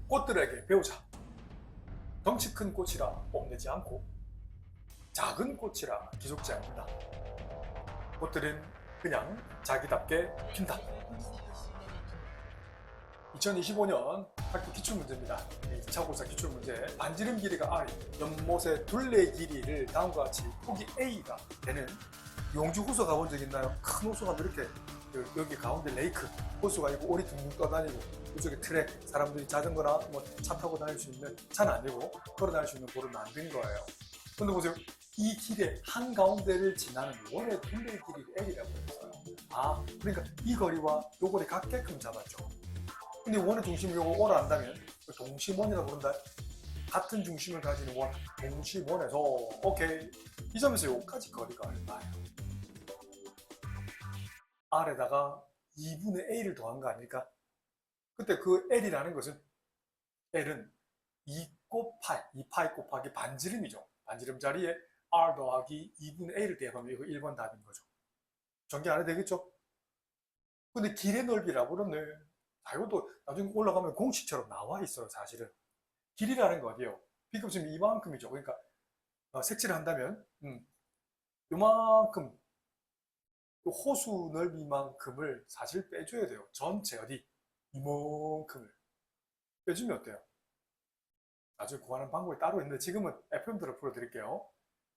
꽃들에게 배우자. 덩치 큰 꽃이라 뽐내지 않고 작은 꽃이라 기죽지 않는다. 꽃들은 그냥 자기답게 핀다. 2025년 학교 기출문제입니다. 2차 고사 기출문제. 반지름 길이가 R, 연못의 둘레 길이를 다음과 같이 폭이 A가 되는 용주 호수 가본 적 있나요? 큰 호수가 이렇게 여기 가운데 레이크 호수가 있고 오리 둥둥 떠다니고 이쪽에 트랙, 사람들이 자전거나 뭐 차 타고 다닐 수 있는, 차는 아니고 걸어 다닐 수 있는 곳을 만든 거예요. 근데 보세요. 이 길의 한가운데를 지나는 원의 둘레 길이를 L이라고 했어요. 아, 그러니까 이 거리와 요 거리 같게끔 잡았죠. 근데 원의 중심을 요거 오라 한다면 동심원이라고 부른다. 같은 중심을 가지는 원, 동심원에서 오케이. 이 점에서 요까지 거리가 얼마예요? R에다가 2분의 A를 더한 거 아닐까? 그때 그 L이라는 것은 L은 2 곱하기 2파이 곱하기 반지름이죠. 반지름 자리에 R 더하기 2분의 A를 대입하면 이거 1번 답인 거죠. 전개 안 해도 되겠죠? 근데 길의 넓이라고 그러네. 자, 이것도 나중에 올라가면 공식처럼 나와 있어요, 사실은. 길이라는 거 어디요? B급수면 이만큼이죠. 그러니까 색칠을 한다면 요만큼 호수 넓이만큼을 사실 빼줘야 돼요. 전체 어디? 이만큼을 빼주면 어때요? 나중에 구하는 방법이 따로 있는데 지금은 FM대로 풀어드릴게요.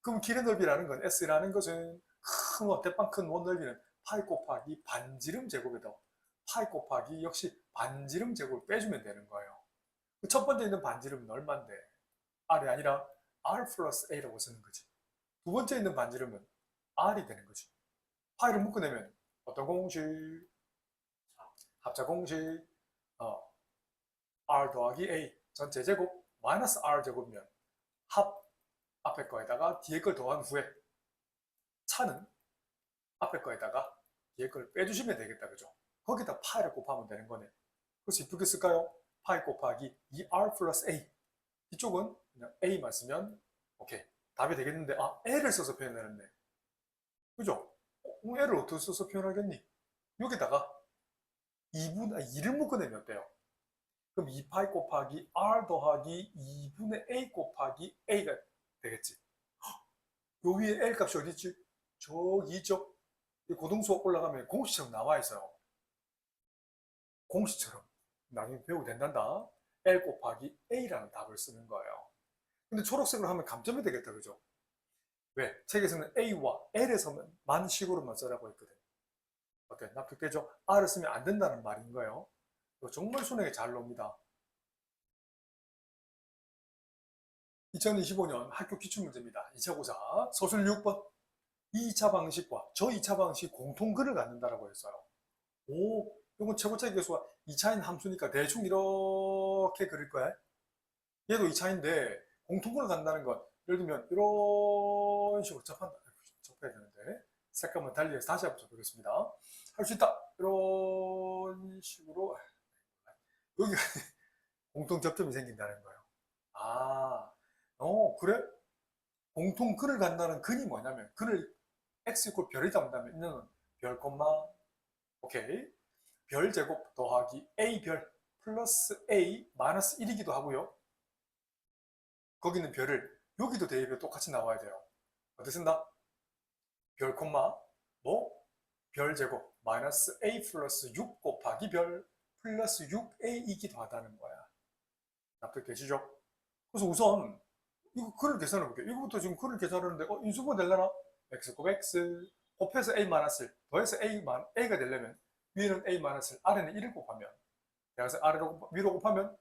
그럼 길의 넓이라는 건 S라는 것은 큰 원, 대빵 큰 원 넓이는 파이 곱하기 반지름 제곱이다. 파이 곱하기 역시 반지름 제곱을 빼주면 되는 거예요. 그 첫 번째 있는 반지름은 얼마인데? R이 아니라 R 플러스 A라고 쓰는 거지. 두 번째 있는 반지름은 R이 되는 거지. 파이를 묶어내면 어떤 공식? 합차 공식 R 더하기 A 전체 제곱 마이너스 R 제곱이면 합 앞에 거에다가 뒤에 걸 더한 후에 차는 앞에 거에다가 뒤에 걸 빼주시면 되겠다. 그죠? 거기다 파이를 곱하면 되는 거네. 그래서 이쁘게 쓸까요? 파이 곱하기 2R 플러스 A. 이쪽은 그냥 A만 쓰면 오케이. 답이 되겠는데 L을 써서 표현해놨네. 그죠? L을 어떻게 써서 표현하겠니? 여기다가 2를 묶어내면 어때요? 그럼 2파이 곱하기 R 더하기 2분의 A 곱하기 A가 되겠지. 요 위에 L 값이 어디 있지? 저기 있죠? 고등수업 올라가면 공식처럼 나와 있어요. 공식처럼. 나중에 배우게 된단다. L 곱하기 A라는 답을 쓰는 거예요. 근데 초록색으로 하면 감점이 되겠다. 그죠? 왜? 책에서는 A와 L에서만 식으로만 써라고 했거든. 어때? 납득되죠? R을 쓰면 안 된다는 말인 거예요. 정말 수능에 잘 나옵니다. 2025년 학교 기출문제입니다. 2차 고사 서술 6번. 2차 방식과 저 2차 방식 공통근을 갖는다라고 했어요. 오, 이건 최고차 계수가 2차인 함수니까 대충 이렇게 그릴 거야. 얘도 2차인데 공통근을 갖는다는 건 예를 들면 이런 식으로 접해야 되는데 색감을 달리해서 다시 한번 접해보겠습니다. 할 수 있다. 이런 식으로 여기가 공통 접점이 생긴다는 거예요. 그래? 공통근을 갖는다는 근이 뭐냐면 근을 x 이꼴 별이 담다면 있는 별 콤마 오케이 별 제곱 더하기 a 별 플러스 a 마이너스 1이기도 하고요. 거기는 별을 여기도 대입에 똑같이 나와야 돼요. 어떻게 쓴다? 별 콤마 별 제곱 마이너스 a 플러스 6 곱하기 별 플러스 6a이기도 하다는 거야. 납득되시죠? 그래서 우선 이거 글을 계산해 볼게요. 이거부터 지금 글을 계산하는데 인수분 되려나? x 곱 x 곱해서 a 마이너스 1 더해서 a가 되려면 위에는 a 마이너스 1 아래는 1을 곱하면 대각선 위로 곱하면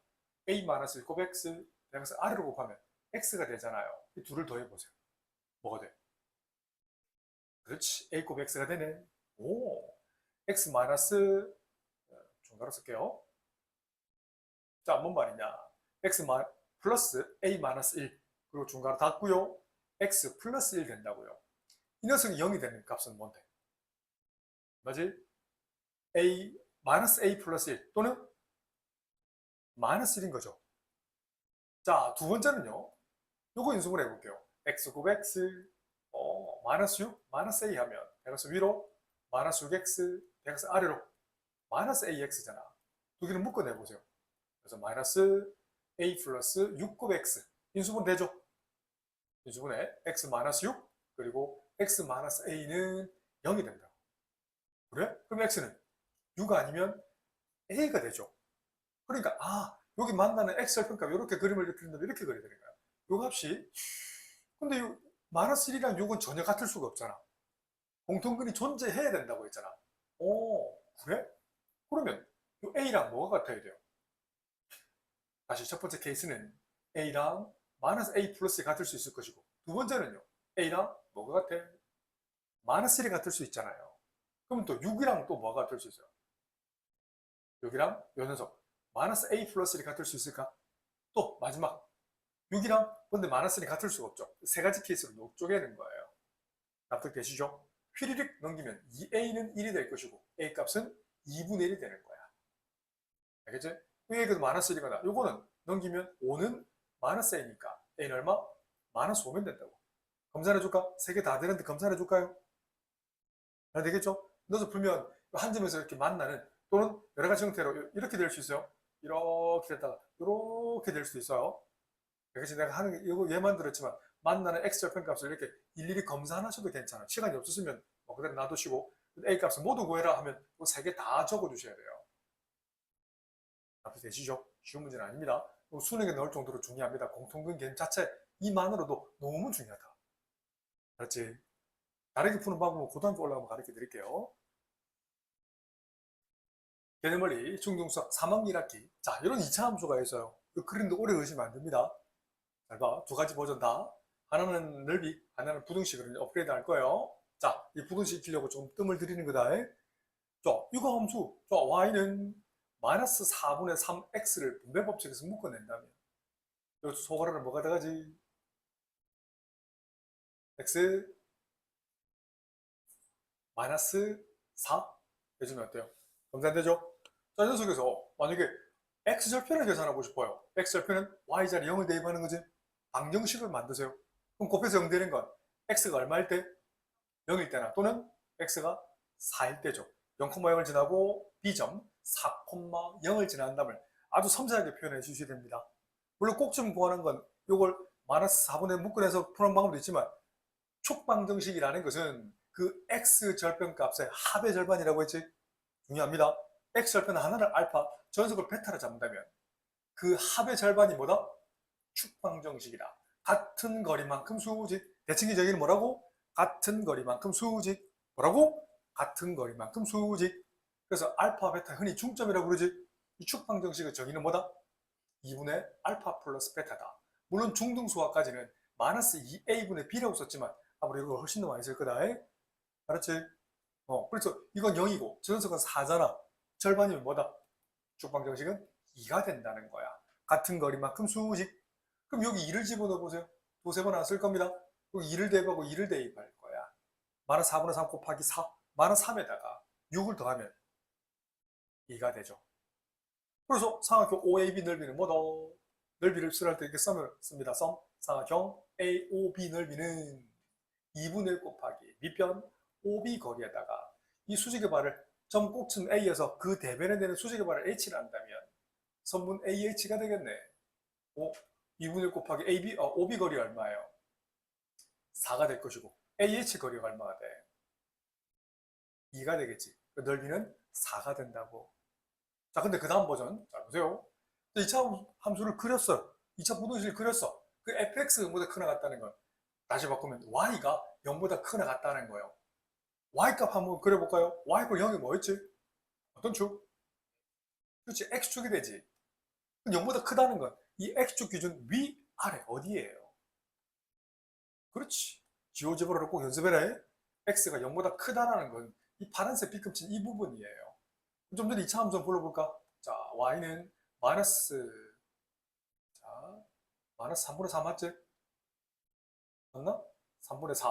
a 마이너스 1 곱 x 대각선 아래로 곱하면 x가 되잖아요. 이 둘을 더해보세요. 뭐가 돼? 그렇지. a 곱 x가 되네. 오, x 마이너스 중괄호 쓸게요. 자, 뭔 말이냐? x 플러스 a 마이너스 1 그리고 중괄호 닫고요. x 플러스 1 된다고요. 이 녀석이 0이 되는 값은 뭔데? 뭐지? 마이너스 a 플러스 1 또는 마이너스 1인 거죠. 자, 두 번째는요. 요거 인수분 해볼게요. x 곱 x 마이너스 6 마이너스 a 하면 대각선 위로 마이너스 6x 대각선 아래로 마이너스 ax잖아. 두 개를 묶어내보세요. 그래서 마이너스 a 플러스 6곱 x 인수분 되죠? 인수분해 x 마이너스 6 그리고 x 마이너스 a는 0이 된다. 그래? 그럼 x는 6 아니면 a가 되죠. 그러니까 여기 만나는 x절편값 이렇게 그림을 그린다면 이렇게 그려야 되는 거야. 요 값이 근데 요 마이너스 1이랑 6은 전혀 같을 수가 없잖아. 공통근이 존재해야 된다고 했잖아. 오, 그래? 그러면 요 a랑 뭐가 같아야 돼요? 다시 첫 번째 케이스는 a랑 마이너스 a 플러스 같을 수 있을 것이고 두 번째는요. a랑 뭐가 같아? 마이너스 1이 같을 수 있잖아요. 그럼 또 6이랑 또 뭐가 같을 수 있어요? 6이랑 요 녀석 마이너스 a 플러스 1이 같을 수 있을까? 또 마지막 6이랑 근데 마이너스 1이 같을 수가 없죠. 세 가지 케이스로 쪼개는 거예요. 납득되시죠? 휘리릭 넘기면 2a는 1이 될 것이고 a 값은 2분의 1이 되는 거야. 알겠지? 여기도 마이너스 1이거나 요거는 넘기면 5는 마이너스 a니까 a는 얼마? 마이너스 5면 된다고. 검사해줄까? 세 개 다 되는데 검사해줄까요? 잘 되겠죠? 넣어서 풀면 한 점에서 이렇게 만나는 또는 여러 가지 형태로 이렇게 될 수 있어요. 이렇게 됐다가 이렇게 될 수도 있어요. 그래서 내가 하는 이거 얘 만들었지만 만나는 x절편 값을 이렇게 일일이 검사 안 하셔도 괜찮아요. 시간이 없으시면 뭐 그대로 놔두시고 a 값을 모두 구해라 하면 세 개 다 적어주셔야 돼요. 되시죠? 쉬운 문제는 아닙니다. 수능에 넣을 정도로 중요합니다. 공통근 개념 자체 이만으로도 너무 중요하다. 알았지? 다르게 푸는 방법은 고등학교 올라가면 가르쳐 드릴게요. 개념원리 중등수학 3학년 1학기. 자, 이런 2차 함수가 있어요. 그림도 오래 그리시면 안 됩니다. 잘 봐. 두 가지 버전 다. 하나는 넓이, 하나는 부등식을 업그레이드 할 거예요. 자, 이 부등식 익히려고 좀 뜸을 들이는 거다. 자, 이거 함수. 자, y는 마이너스 4분의 3x를 분배 법칙에서 묶어낸다면 여기서 소괄호는 뭐가 들어가지? x 마이너스 4 해주면 어때요? 검사되죠? 자, 이 녀석에서 만약에 x절편을 계산하고 싶어요. x절편은 y자리 0을 대입하는 거지. 방정식을 만드세요. 그럼 곱해서 0 되는 건 x가 얼마일 때? 0일 때나 또는 x가 4일 때죠. 0,0을 지나고 b점 4,0을 지난 다음을 아주 섬세하게 표현해 주셔야 됩니다. 물론 꼭 좀 구하는 건 이걸 마이너스 4분의 묶어내서 푸는 방법도 있지만 촉방정식이라는 것은 그 x절편 값의 합의 절반이라고 했지. 중요합니다. x절편 하나를 알파, 전속을 베타로 잡는다면 그 합의 절반이 뭐다? 축방정식이다. 같은 거리만큼 수직. 대칭기 저기는 뭐라고? 같은 거리만큼 수직. 뭐라고? 같은 거리만큼 수직. 그래서 알파, 베타 흔히 중점이라고 그러지. 이 축방정식의 정의는 뭐다? 2분의 알파 플러스 베타다. 물론 중등수학까지는 마이너스 2a분의 b라고 썼지만 아무래도 이거 훨씬 더 많이 쓸 거다. 알았지? 그래서 이건 0이고 전석은 4잖아. 절반이면 뭐다? 축방정식은 2가 된다는 거야. 같은 거리만큼 수직. 그럼 여기 2를 집어넣어 보세요. 두세 번 안 쓸 겁니다. 여기 2를 대입하고 2를 대입할 거야. 마이너스 4분의 3 곱하기 4. 마이너스 3에다가 6을 더하면 2가 되죠. 그래서 삼각형 OAB 넓이는 뭐다? 넓이를 수할 때 이렇게 씁니다. 삼각형 AOB 넓이는 2분의 1 곱하기 밑변 OB 거리에다가 이 수직의 발을 점 꼭지점 A에서 그 대변에 되는 수직의 발을 H를 한다면 선분 AH가 되겠네. 2분의 1 곱하기 OB 거리 얼마예요? 4가 될 것이고 AH 거리가 얼마가 돼? 2가 되겠지. 그 넓이는 4가 된다고. 자, 근데 그 다음 버전 자 보세요. 2차 함수를 그렸어요. 2차 부등식을 그렸어. 그 fx보다 크나 같다는 건 다시 바꾸면 y가 0보다 크나 같다는 거예요. y값 한번 그려볼까요? y가 0이 뭐였지? 어떤 축? 그렇지, x축이 되지. 0보다 크다는 건 이 x축 기준 위, 아래 어디예요? 그렇지. 지오제브라를 꼭 연습해라. x가 0보다 크다라는 건 이 파란색 빗금친 이 부분이에요. 좀 전에 2차 함수 불러볼까? 자, y는 마이너스 3분의 4 맞지? 맞나? 3분의 4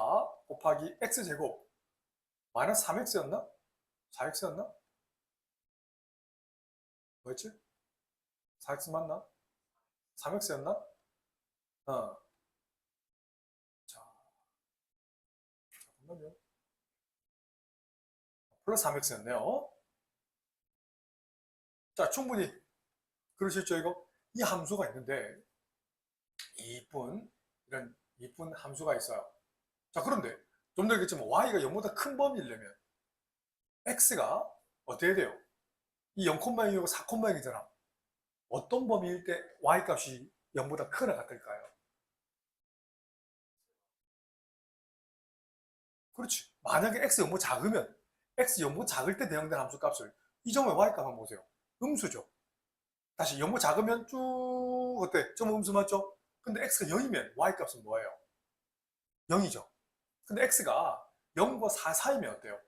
곱하기 x제곱 마이너스 3x였나? 4x였나? 뭐였지? 4x 맞나? 3x였나? 자, 잠깐만요. 플러스 3x였네요. 자, 충분히 그러셨죠, 이거? 이 함수가 있는데, 이런 이쁜 함수가 있어요. 자, 그런데 좀 더 얘기했지만 y가 0보다 큰 범위이려면 x가 어떻게 돼요? 이 0,0이고 4,0이잖아. 어떤 범위일 때 y 값이 0보다 크거나 같을까요? 그렇지. 만약에 x 0보다 작으면 x 0보다 작을 때 대응된 함수 값을 이 점의 y 값 한번 보세요. 음수죠. 다시 0보다 작으면 쭉 어때? 점 음수 맞죠? 근데 x가 0이면 y 값은 뭐예요? 0이죠. 근데 x가 0과 4 사이면 어때요?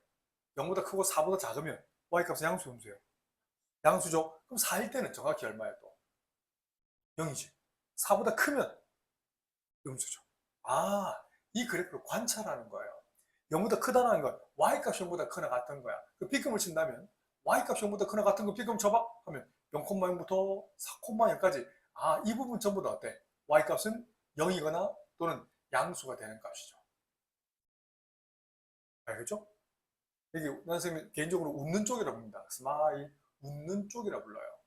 0보다 크고 4보다 작으면 y값은 양수, 음수예요. 양수죠? 그럼 4일 때는 정확히 얼마예요 또? 0이지. 4보다 크면 음수죠. 아, 이 그래프를 관찰하는 거예요. 0보다 크다는 건 y값이 0보다 크나 같은 거야. 그 B급을 친다면 y값이 0보다 크나 같은 거 B급 쳐봐? 하면 0,0부터 4,0까지 아, 이 부분 전부 다 어때? y값은 0이거나 또는 양수가 되는 값이죠. 알겠죠? 여기 선생님이 개인적으로 웃는 쪽이라고 합니다. 스마일, 웃는 쪽이라 불러요.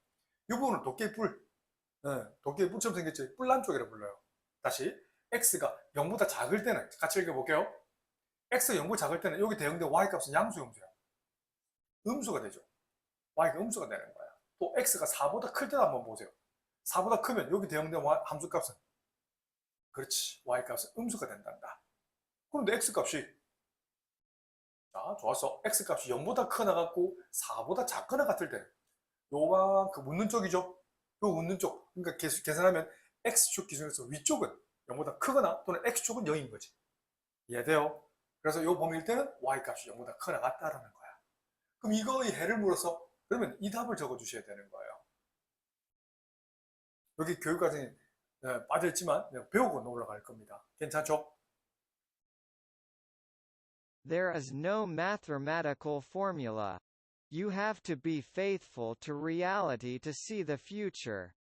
이 부분은 도깨비 뿔, 도깨비 뿔처럼 생겼지 뿔난 쪽이라 불러요. 다시 x가 0보다 작을 때는 같이 읽어볼게요. x가 0보다 작을 때는 여기 대응된 y값은 양수, 음수야. 음수가 되죠. y가 음수가 되는 거야. 또 x가 4보다 클 때도 한번 보세요. 4보다 크면 여기 대응된 함수값은 그렇지, y값은 음수가 된단다. 그런데 x값이 자, 좋았어. x값이 0보다 크거나 같고 4보다 작거나 같을 때 요만큼 웃는 쪽이죠. 요 웃는 쪽. 그러니까 계산하면 x축 기준에서 위쪽은 0보다 크거나 또는 x축은 0인 거지. 이해돼요? 그래서 요 범위일 때는 y값이 0보다 크거나 같다라는 거야. 그럼 이거의 해를 물어서 그러면 이 답을 적어주셔야 되는 거예요. 여기 교육과정이 빠져있지만 배우고 올라갈 겁니다. 괜찮죠? There is no mathematical formula. You have to be faithful to reality to see the future.